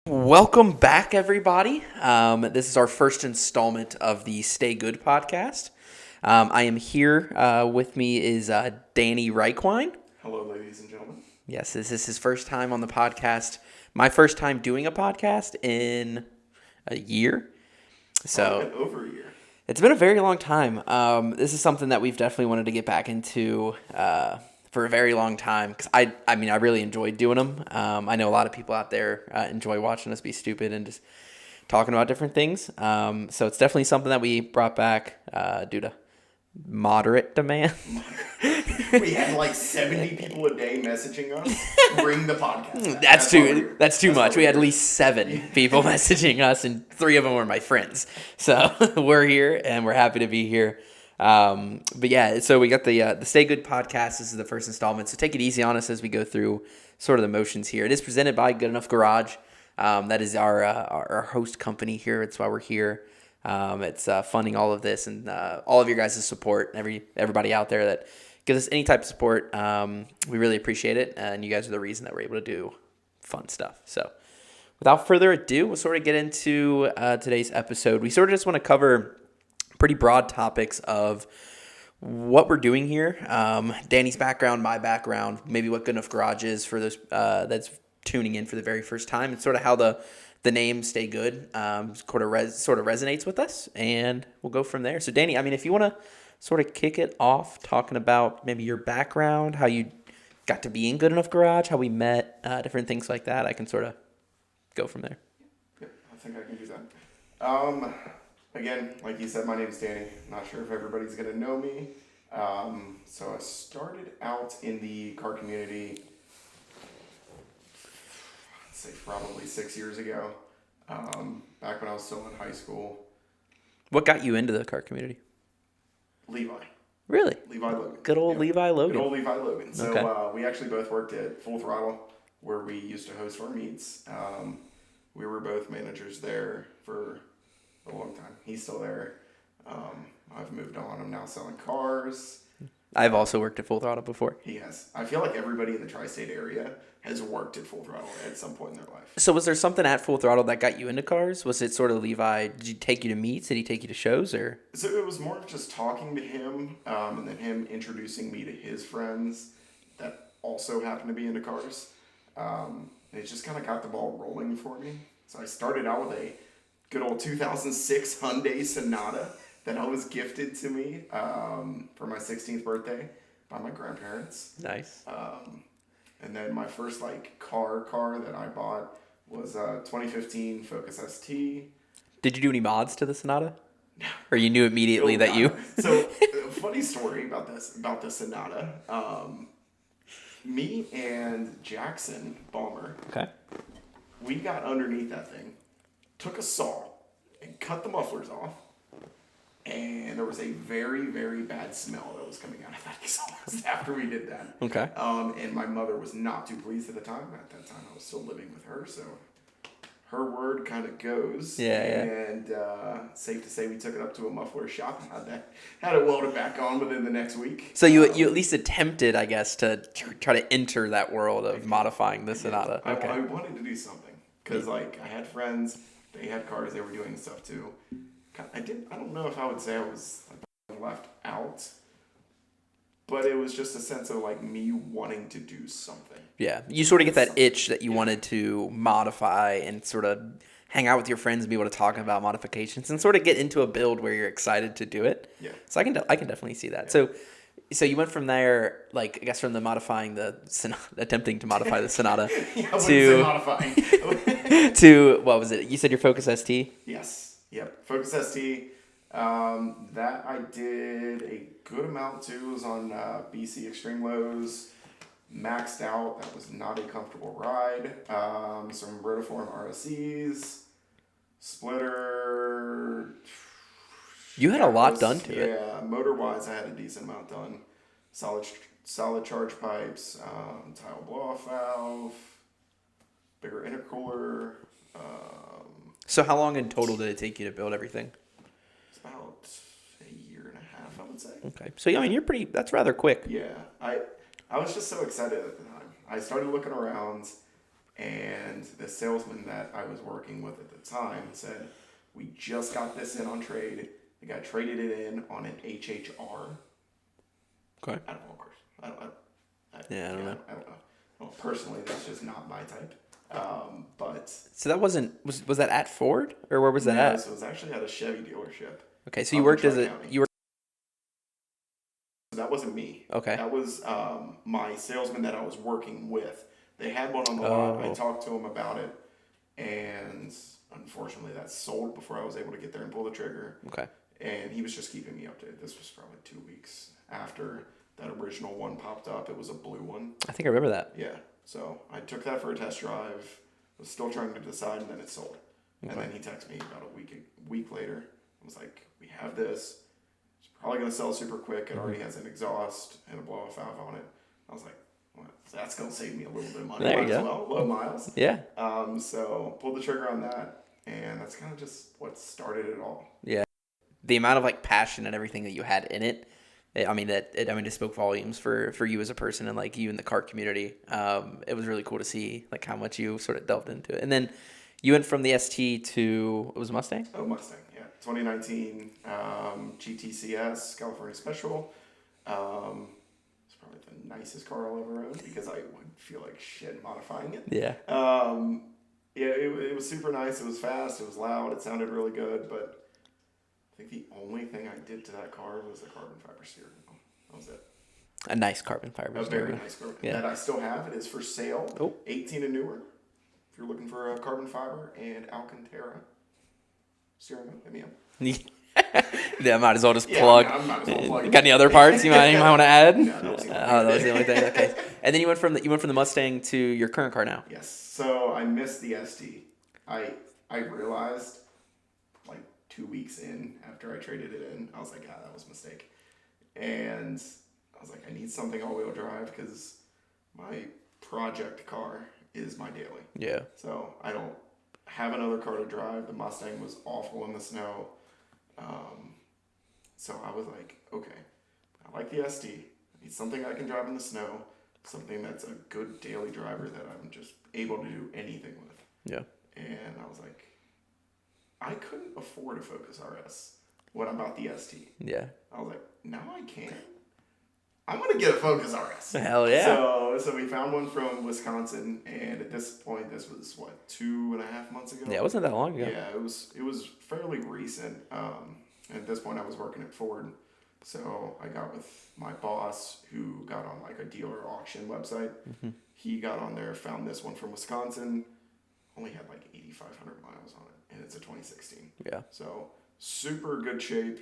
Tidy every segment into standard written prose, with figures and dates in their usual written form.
Welcome back, everybody. This is our first installment of the Stay Good podcast. I am here. With me is Danny Reichwein. Hello, ladies and gentlemen. Yes, this is his first time on the podcast. My first time doing a podcast in a year. So Over a year. it's been a very long time. This is something that we've definitely wanted to get back into for a very long time because I really enjoyed doing them. I know a lot of people out there enjoy watching us be stupid and just talking about different things. So it's definitely something that we brought back due to moderate demand. We had like 70 people a day messaging us. Bring the podcast. That's too much. We had at least 7 people messaging us, and 3 of them were my friends. So we're here, and we're happy to be here. But yeah, so we got the Stay Good podcast. This is the first installment, so take it easy on us as we go through sort of the motions here. It is presented by Good Enough Garage. That is our host company here. It's why we're here. It's funding all of this and all of your guys' support. Everybody out there that gives us any type of support, we really appreciate it. And you guys are the reason that we're able to do fun stuff. So without further ado, we'll sort of get into today's episode. We sort of just want to cover pretty broad topics of what we're doing here. Danny's background, my background, maybe what Good Enough Garage is for those that's tuning in for the very first time, and sort of how the name Stay Good sort of resonates with us, and we'll go from there. So Danny, if you want to sort of kick it off talking about maybe your background, how you got to be in Good Enough Garage, how we met, different things like that, I can sort of go from there. Yep, I think I can do that. Again, like you said, my name is Danny. Not sure if everybody's going to know me. So I started out in the car community, I'd say probably 6 years ago, back when I was still in high school. What got you into the car community? Levi. Really? Levi Logan. Good old Yep. Levi Logan. Good old Levi Logan. So Okay. we actually both worked at Full Throttle, where we used to host our meets. We were both managers there for a long time. He's still there. I've moved on. I'm now selling cars. I've also worked at Full Throttle before. He has. I feel like everybody in the tri-state area has worked at Full Throttle at some point in their life. So was there something at Full Throttle that got you into cars? Was it sort of Levi? Did he take you to meets? Did he take you to shows? Or So it was more of just talking to him, and then him introducing me to his friends that also happen to be into cars. And it just kind of got the ball rolling for me. So I started out with a good old 2006 Hyundai Sonata that I was gifted to me for my 16th birthday by my grandparents. nice. And then my first car that I bought was a 2015 Focus ST. Did you do any mods to the Sonata? Or you knew immediately that you? So, funny story about the Sonata. Me and Jackson Balmer, Okay. we got underneath that thing, took a saw, and cut the mufflers off. And there was a very, very bad smell that was coming out of that exhaust after we did that. Okay. And my mother was not too pleased at the time. At that time, I was still living with her, so her word kind of goes. Yeah. And safe to say, we took it up to a muffler shop and had it welded back on within the next week. So you at least attempted, I guess, to try to enter that world of modifying the Sonata. Okay. I wanted to do something because I had friends, they had cars, they were doing stuff too. I don't know if I would say I was left out, but it was just a sense of me wanting to do something. Yeah. You sort of get that itch that you wanted to modify and sort of hang out with your friends and be able to talk about modifications and sort of get into a build where you're excited to do it. Yeah. So I can definitely see that. Yeah. So you went from there, I guess from the modifying the Sonata, attempting to modify the Sonata Yeah, I wouldn't say modifying. to, what was it? You said your Focus ST? Yes. Yep. Focus ST. That I did a good amount too. It was on BC Extreme Lows. Maxed out. That was not a comfortable ride. Some Rotiform RSEs. Splitter. You had a lot done to it. Yeah. Motor wise, I had a decent amount done. Solid charge pipes. Tile blow off valve. Bigger intercooler. So how long in total did it take you to build everything? It's about a year and a half, I would say. Okay. So, that's rather quick. Yeah. I was just so excited at the time. I started looking around, And the salesman that I was working with at the time said, we just got this in on trade. The guy traded it in on an HHR. Okay. Out of all cars. I don't know. I don't know. Well, personally, that's just not my type. But So that wasn't was that at Ford or where was that at? So it was actually at a Chevy dealership. Okay, so you worked as a Tri-County. you were So that wasn't me. okay. That was my salesman that I was working with. They had one on the lot. I talked to him about it, and unfortunately, that sold before I was able to get there and pull the trigger. Okay. And he was just keeping me updated. This was probably 2 weeks after that original one popped up. It was a blue one. I think I remember that. Yeah. So I took that for a test drive. Was still trying to decide, and then it sold. Okay. And then he texted me about a week later. I was like, "We have this. It's probably gonna sell super quick. It already has an exhaust and a blow-off valve on it." I was like, well, that's gonna save me a little bit of money. There you Might as go. well. Low miles. Yeah. So pulled the trigger on that, and that's kind of just what started it all. Yeah. The amount of like passion and everything that you had in it. It spoke volumes for you as a person and like you in the kart community. It was really cool to see like how much you sort of delved into it. And then you went from the ST to it was Mustang. Oh, Mustang, yeah, 2019 GTCS California Special. It's probably the nicest car I'll ever own because I would feel like shit modifying it. Yeah. Yeah, it was super nice. It was fast. It was loud. It sounded really good, but I think the only thing I did to that car was the carbon fiber steering wheel. That was it. A nice carbon fiber. A very nice car. Yeah. That I still have. It is for sale. Oh. 18 and newer. If you're looking for a carbon fiber and Alcantara steering wheel, hit me up. Yeah, might as well just plug. I might as well plug it. Got any other parts you might want to add? No, that was the only that was the only thing. Okay. And then you went from the Mustang to your current car now. Yes. So I missed the ST. I realized like 2 weeks in after I traded it in, I was like, that was a mistake. And I was like, I need something all-wheel drive because my project car is my daily. Yeah. So I don't have another car to drive. The Mustang was awful in the snow. So I was like, okay, I like the ST. I need something I can drive in the snow, something that's a good daily driver that I'm just able to do anything with. Yeah. And I was like, I couldn't afford a Focus RS. What about the ST? Yeah. I was like, now I can. I'm gonna get a Focus RS. Hell yeah. So we found one from Wisconsin, and at this point, this was what 2.5 months ago. Yeah, it wasn't that long ago. Yeah, it was fairly recent. At this point, I was working at Ford, so I got with my boss, who got on like a dealer auction website. Mm-hmm. He got on there, found this one from Wisconsin. Only had like 8,500 miles on it, and it's a 2016. Yeah. So super good shape.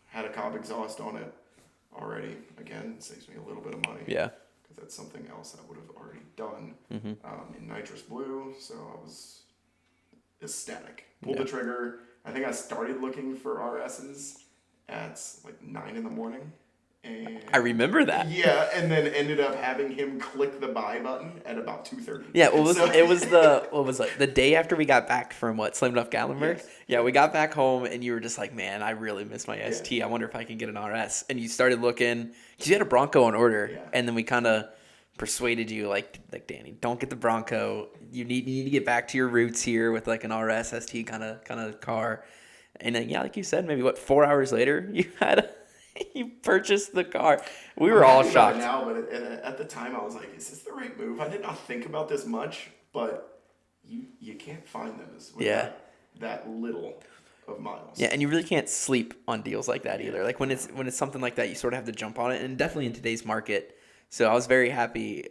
Had a Cobb exhaust on it already. Again, saves me a little bit of money. Yeah. Because that's something else I would have already done Mm-hmm. in nitrous blue. So I was ecstatic. Pulled the trigger. I think I started looking for RSs at like 9 a.m. And I remember that. Yeah, and then ended up having him click the buy button at about 2:30. Yeah, it was the day after we got back from Slam Duff Gatlinburg. Yes. Yeah, we got back home and you were just like, man, I really miss my ST. I wonder if I can get an RS. And you started looking because you had a Bronco on order, and then we kind of persuaded you like Danny, don't get the Bronco. You need to get back to your roots here with like an RS ST kind of car. And then like you said, maybe 4 hours later you had you purchased the car. We were all shocked. Now, but at the time, I was like, "Is this the right move?" I did not think about this much, but you can't find those with that little of miles. Yeah, and you really can't sleep on deals like that either. Like when it's something like that, you sort of have to jump on it, and definitely in today's market. So I was very happy.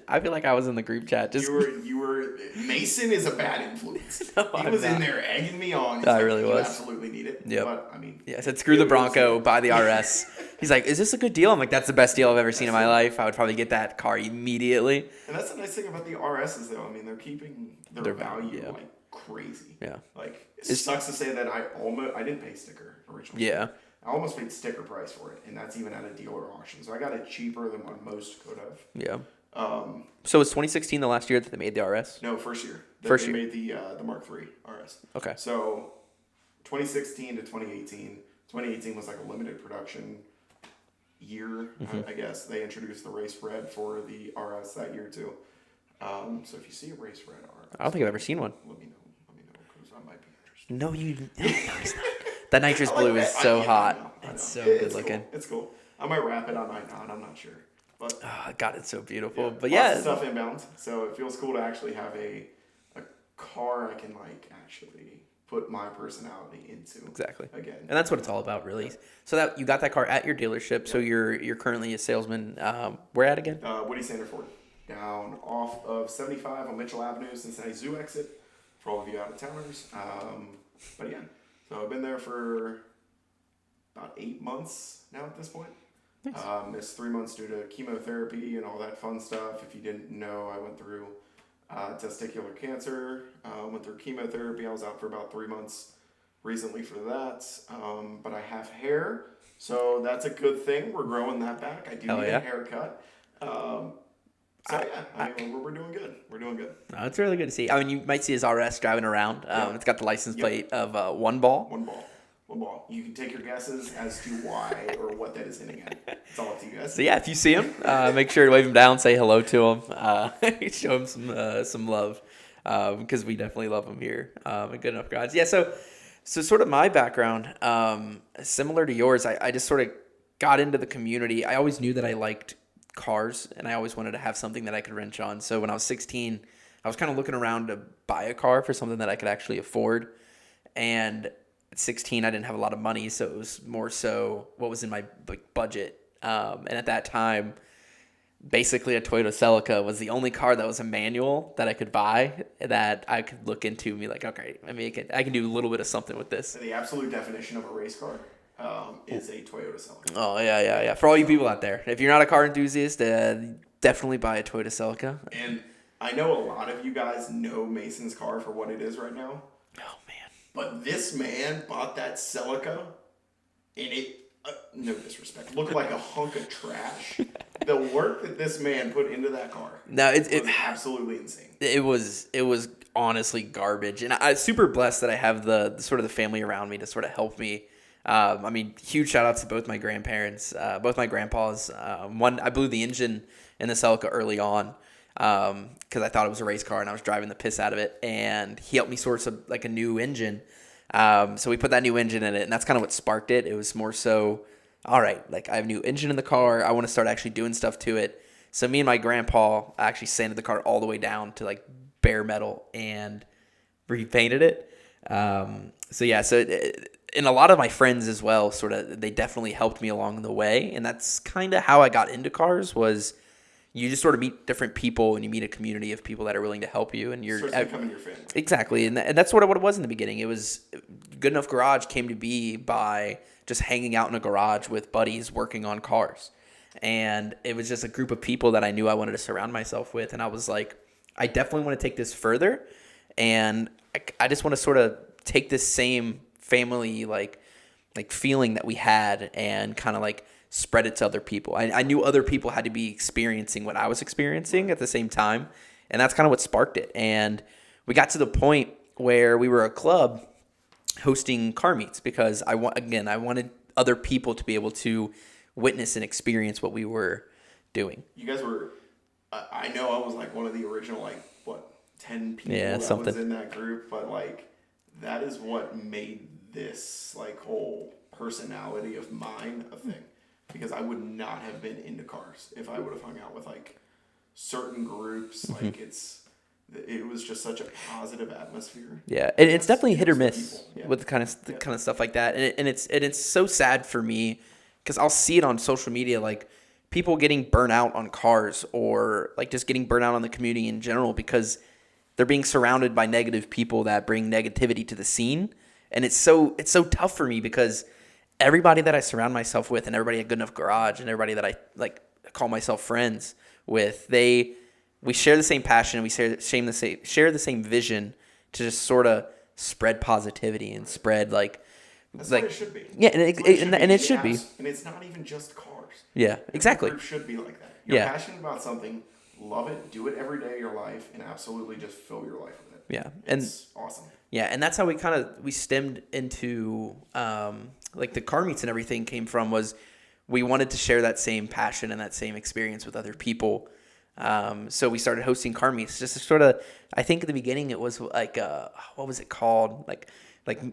I feel like I was in the group chat. Just you were. Mason is a bad influence. No, he was in there egging me on. I really was. You absolutely need it. Yep. But I mean, I said screw the Bronco, buy the RS. He's like, is this a good deal? I'm like, that's the best deal I've ever seen in my life. I would probably get that car immediately. And that's the nice thing about the RSs, though. I mean, they're keeping their value like crazy. Yeah. Like it sucks to say that I didn't pay sticker originally. Yeah. I almost paid sticker price for it, and that's even at a dealer auction. So I got it cheaper than what most could have. Yeah. So was 2016 the last year that they made the RS? No, first year. They made the Mark III RS. Okay. So 2016 to 2018. 2018 was like a limited production year, I guess. They introduced the race red for the RS that year too. So if you see a race red R, I don't think I've ever seen one. let me know. Let me know because I might be interested. No, no, it's not. That nitrous I like blue red. is so I hot. know, I know. It's so It's good looking. Cool. It's cool. I might wrap it. I might not. I'm not sure. But Oh, God, it's so beautiful. yeah, But lots yeah, of stuff inbound. So it feels cool to actually have a car I can like actually put my personality into. exactly. Again. And that's what it's all about, really. So that you got that car at your dealership. So you're currently a salesman. Where at again? Woody Sander Ford, down off of 75 on Mitchell Avenue, Cincinnati Zoo exit, for all of you out of towners. But yeah, so I've been there for about 8 months now at this point. Nice. Missed 3 months due to chemotherapy and all that fun stuff. If you didn't know, I went through testicular cancer, went through chemotherapy. I was out for about 3 months recently for that. But I have hair, so that's a good thing. We're growing that back. I do need a haircut. We're doing good. We're doing good. No, it's really good to see. I mean, you might see his RS driving around. It's got the license plate of One Ball. One ball. You can take your guesses as to why or what that is hinting at. It's all up to you guys. So yeah, if you see him, make sure to wave him down, say hello to him, show him some love, because we definitely love him here at Good Enough Garage. Yeah, so sort of my background, similar to yours, I just sort of got into the community. I always knew that I liked cars, and I always wanted to have something that I could wrench on. So when I was 16, I was kind of looking around to buy a car for something that I could actually afford, and at 16, I didn't have a lot of money, so it was more so what was in my budget. And at that time, basically a Toyota Celica was the only car that was a manual that I could buy that I could look into and be like, okay, I mean, I can do a little bit of something with this. The absolute definition of a race car is a Toyota Celica. Oh, yeah. For all you people out there, if you're not a car enthusiast, definitely buy a Toyota Celica. And I know a lot of you guys know Mason's car for what it is right now. Oh, man. But this man bought that Celica, and it, no disrespect, looked like a hunk of trash. The work that this man put into that car was absolutely insane. It was honestly garbage, and I'm super blessed that I have the sort of the family around me to sort of help me. I mean, huge shout out to both my grandparents, both my grandpas. One, I blew the engine in the Celica early on, because I thought it was a race car and I was driving the piss out of it, and he helped me source a new engine. So we put that new engine in it, and that's kind of what sparked it. It was more so, all right, like I have a new engine in the car. I want to start actually doing stuff to it. So me and my grandpa actually sanded the car all the way down to like bare metal and repainted it. And a lot of my friends as well, sort of, they definitely helped me along the way. And that's kind of how I got into cars, was you just sort of meet different people and you meet a community of people that are willing to help you. And you're becoming your family. Exactly. And that's sort of what it was in the beginning. It was Good Enough Garage came to be by just hanging out in a garage with buddies working on cars. And it was just a group of people that I knew I wanted to surround myself with. And I was like, I definitely want to take this further. And I just want to sort of take this same family like feeling that we had and kind of like spread it to other people. I knew other people had to be experiencing what I was experiencing at the same time. And that's kind of what sparked it. And we got to the point where we were a club hosting car meets because I wanted other people to be able to witness and experience what we were doing. You guys were, I know I was like one of the original 10 people that was in that group, but that is what made this whole personality of mine a thing, because I would not have been into cars if I would have hung out with certain groups. It was just such a positive atmosphere. Yeah, and it's definitely hit or miss with the kind of stuff like that, and it's so sad for me because I'll see it on social media, people getting burnt out on cars or just getting burnt out on the community in general because they're being surrounded by negative people that bring negativity to the scene. And it's so tough for me because everybody that I surround myself with and everybody at Good Enough Garage and everybody that I call myself friends with, we share the same passion, we share the same vision to just sort of spread positivity and spread that's what it should be. Yeah, and it should be. And it's not even just cars. Yeah, exactly. It should be like that. You're passionate about something, love it, do it every day of your life, and absolutely just fill your life with it. Yeah, it's awesome. Yeah, and that's how we stemmed into the car meets and everything came from, was we wanted to share that same passion and that same experience with other people. So we started hosting car meets just to sort of, I think at the beginning it was like, what was it called? Like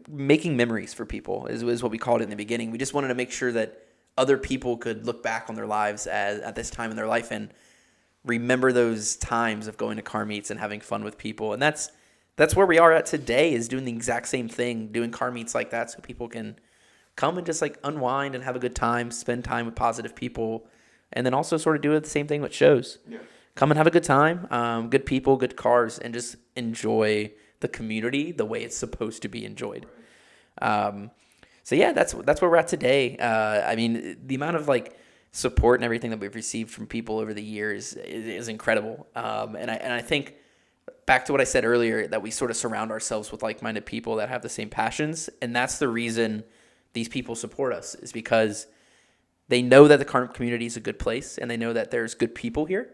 making memories for people is what we called it in the beginning. We just wanted to make sure that other people could look back on their lives at this time in their life and remember those times of going to car meets and having fun with people. And that's where we are at today, is doing the exact same thing, doing car meets like that so people can come and just like unwind and have a good time, spend time with positive people, and then also sort of do the same thing with shows. Yeah. Come and have a good time, good people, good cars, and just enjoy the community the way it's supposed to be enjoyed. So yeah, that's where we're at today. I mean, the amount of like support and everything that we've received from people over the years is incredible. And I think back to what I said earlier, that we sort of surround ourselves with like-minded people that have the same passions, and that's the reason these people support us, is because they know that the car community is a good place, and they know that there's good people here,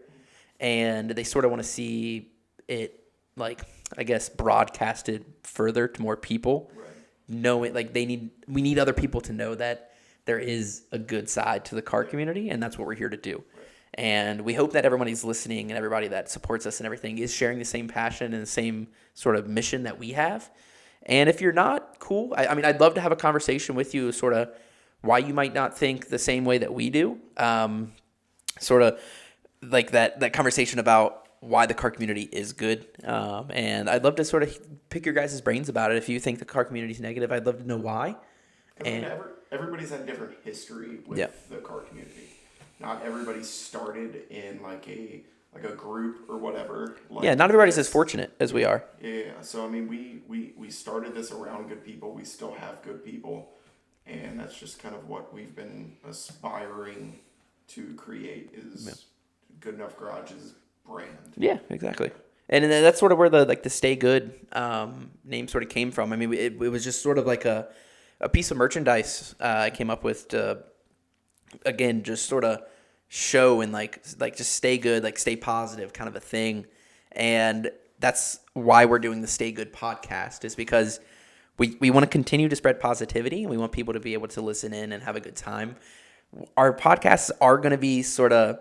and they sort of want to see it, like, I guess, broadcasted further to more people. Right. Know it, like we need other people to know that there is a good side to the car community, and that's what we're here to do. Right. And we hope that everybody's listening and everybody that supports us and everything is sharing the same passion and the same sort of mission that we have. And if you're not, cool. I mean, I'd love to have a conversation with you, sort of why you might not think the same way that we do. Sort of like that conversation about why the car community is good. And I'd love to sort of pick your guys' brains about it. If you think the car community is negative, I'd love to know why. And everybody's had different history with the car community. Not everybody started in like a group or whatever. Like not everybody's as fortunate as we are. Yeah. So I mean, we started this around good people. We still have good people, and that's just kind of what we've been aspiring to create, is Good Enough Garage's brand. Yeah, exactly. And then that's sort of where the Stay Good name sort of came from. I mean, it was just sort of like a piece of merchandise I came up with to, again, just sort of show and like just stay good, like stay positive kind of a thing. And that's why we're doing the Stay Good podcast, is because we want to continue to spread positivity, and we want people to be able to listen in and have a good time. Our podcasts are going to be sort of,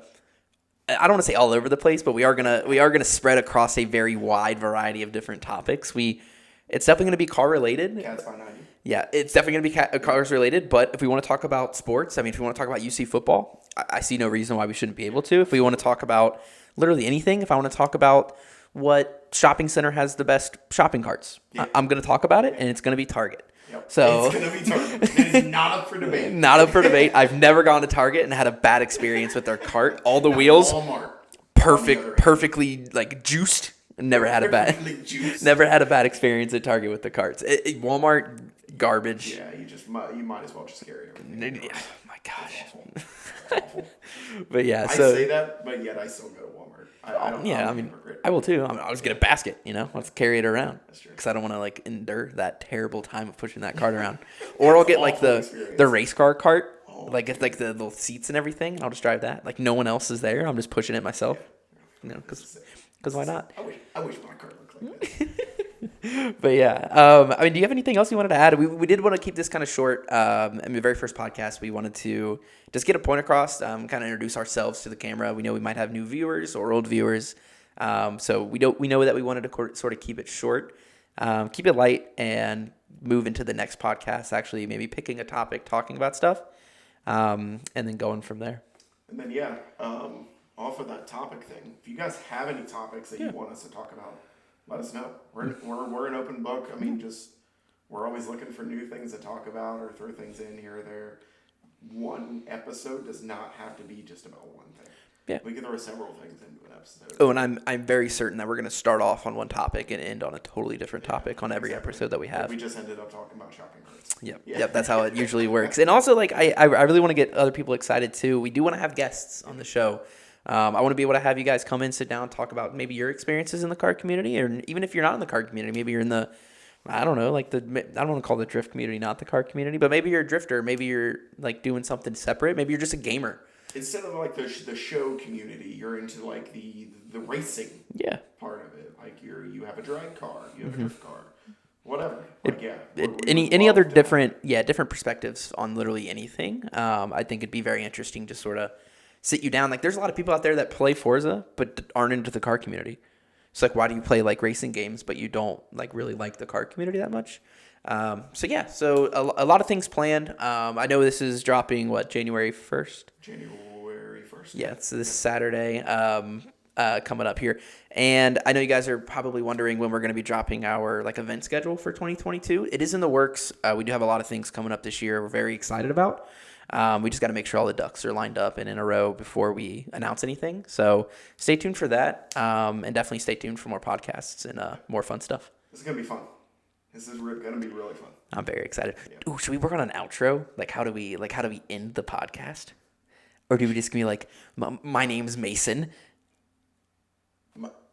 I don't want to say all over the place, but we are gonna spread across a very wide variety of different topics. It's definitely going to be car related. Cats by 90. Yeah, it's definitely going to be cars related. But if we want to talk about sports, I mean, if we want to talk about UC football, I see no reason why we shouldn't be able to. If we want to talk about literally anything, if I want to talk about what shopping center has the best shopping carts, I'm going to talk about it, and it's going to be Target. Yep. So it's going to be Target. It is not up for debate. Not up for debate. I've never gone to Target and had a bad experience with their cart. All the wheels, Walmart, perfectly like juiced. Never had a bad experience at Target with the carts. Walmart, garbage. Yeah, you might as well just carry everything. Oh my gosh. It's awful. But yeah, I so say that, but yet I still go to Walmart. I will too. I'll just get a basket, Let's carry it around. That's true. Because I don't want to like endure that terrible time of pushing that cart around. Or I'll get like the race car cart, like it's like the little seats and everything, and I'll just drive that. Like no one else is there. I'm just pushing it myself. Because why not? I wish my car looked like this. But yeah, I mean, do you have anything else you wanted to add? We did want to keep this kind of short. In the very first podcast, we wanted to just get a point across, kind of introduce ourselves to the camera. We know we might have new viewers or old viewers, so we know that we wanted to sort of keep it short, keep it light, and move into the next podcast. Actually, maybe picking a topic, talking about stuff, and then going from there. And then off of that topic thing, if you guys have any topics that you want us to talk about, let us know. We're an open book. I mean, we're always looking for new things to talk about or throw things in here or there. One episode does not have to be just about one thing. Yeah. We can throw several things into an episode. Oh, and I'm very certain that we're going to start off on one topic and end on a totally different topic on every episode that we have. We just ended up talking about shopping carts. Yep, that's how it usually works. And also, like, I really want to get other people excited too. We do want to have guests on the show. I want to be able to have you guys come in, sit down, talk about maybe your experiences in the car community, or even if you're not in the car community, maybe you're in the, I don't know, like I don't want to call the drift community not the car community, but maybe you're a drifter, maybe you're like doing something separate, maybe you're just a gamer. Instead of like the show community, you're into like the racing part of it. Like you have a drag car, you have a drift car, whatever. Any other different perspectives on literally anything. I think it'd be very interesting to sort of sit you down. Like, there's a lot of people out there that play Forza but aren't into the car community. It's like, why do you play like racing games but you don't like really like the car community that much? So a lot of things planned. I know this is dropping January 1st. January 1st. Yeah, so this Saturday. Coming up here, and I know you guys are probably wondering when we're going to be dropping our like event schedule for 2022. It is in the works. We do have a lot of things coming up this year we're very excited about. We just got to make sure all the ducks are lined up and in a row before we announce anything. So stay tuned for that, and definitely stay tuned for more podcasts and more fun stuff. This is gonna be fun. This is gonna be really fun. I'm very excited. Yeah. Ooh, should we work on an outro? Like how do we end the podcast? Or do we just be like, my name's Mason.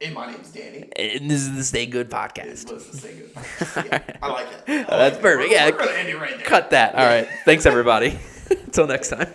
And my name's Danny. And this is the Stay Good podcast. This was the Stay Good podcast. Yeah, I like it. That's perfect. Yeah. We're gonna end it right there. Cut that. All right. Thanks, everybody. Until next time.